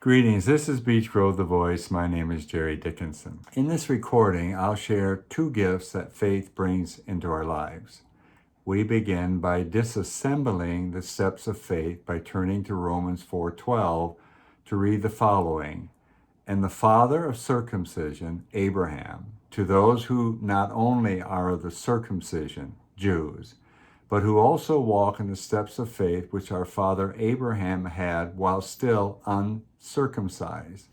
Greetings, this is Beech Grove The Voice. My name is Jerry Dickinson. In this recording, I'll share 2 gifts that faith brings into our lives. We begin by disassembling the steps of faith by turning to Romans 4:12 to read the following. And the father of circumcision, Abraham, to those who not only are of the circumcision, Jews, but who also walk in the steps of faith which our father Abraham had while still uncircumcised.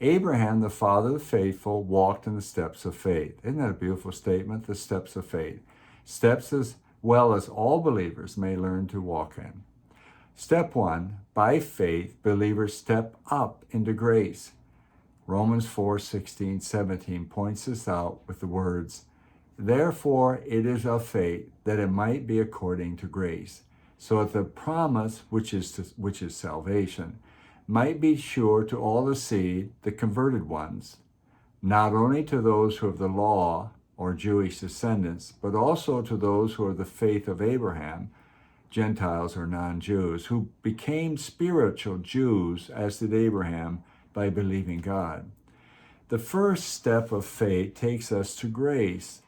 Abraham, the father of the faithful, walked in the steps of faith. Isn't that a beautiful statement? The steps of faith. Steps as well as all believers may learn to walk in. Step 1, by faith, believers step up into grace. Romans 4:16-17 points this out with the words, "Therefore it is of faith that it might be according to grace, so that the promise, which is salvation, might be sure to all the seed, the converted ones, not only to those who have the law or Jewish descendants, but also to those who are the faith of Abraham, Gentiles or non-Jews, who became spiritual Jews as did Abraham by believing God." The first step of faith takes us to grace.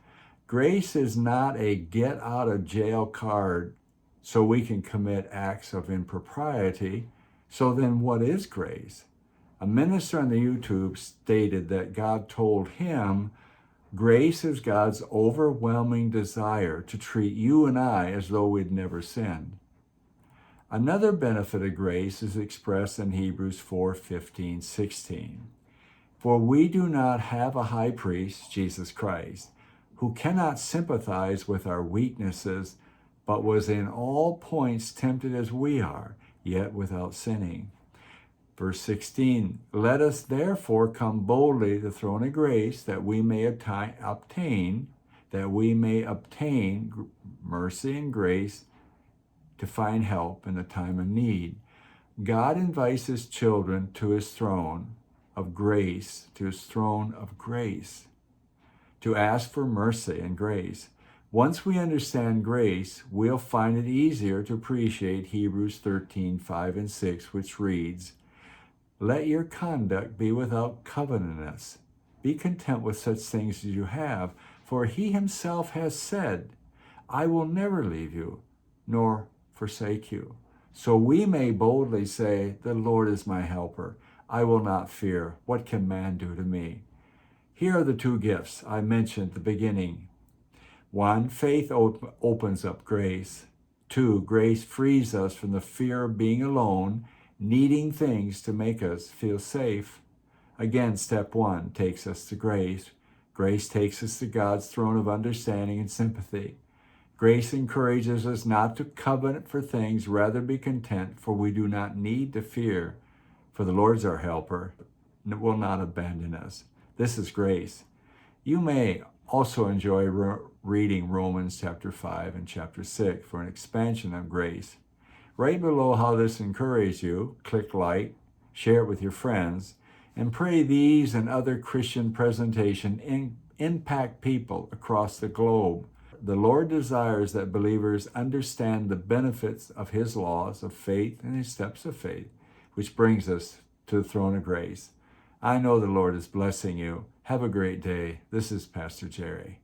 Grace is not a get out of jail card so we can commit acts of impropriety. So then what is grace? A minister on the YouTube stated that God told him grace is God's overwhelming desire to treat you and I as though we'd never sinned. Another benefit of grace is expressed in Hebrews 4:15-16. For we do not have a high priest, Jesus Christ, who cannot sympathize with our weaknesses, but was in all points tempted as we are, yet without sinning. Verse 16, let us therefore come boldly to the throne of grace that we may obtain mercy and grace to find help in the time of need. God invites his children to his throne of grace, to ask for mercy and grace. Once we understand grace, we'll find it easier to appreciate Hebrews 13:5-6, which reads, let your conduct be without covetousness. Be content with such things as you have, for he himself has said, I will never leave you, nor forsake you. So we may boldly say, the Lord is my helper. I will not fear. What can man do to me? Here are the 2 gifts I mentioned at the beginning. 1, faith opens up grace. 2, grace frees us from the fear of being alone, needing things to make us feel safe. Again, step 1 takes us to grace. Grace takes us to God's throne of understanding and sympathy. Grace encourages us not to covet for things, rather be content, for we do not need to fear, for the Lord's our helper and will not abandon us. This is grace. You may also enjoy reading Romans chapter 5 and chapter 6 for an expansion of grace. Right below how this encourages you, click like, share it with your friends, and pray these and other Christian presentations impact people across the globe. The Lord desires that believers understand the benefits of his laws of faith and his steps of faith, which brings us to the throne of grace. I know the Lord is blessing you. Have a great day. This is Pastor Jerry.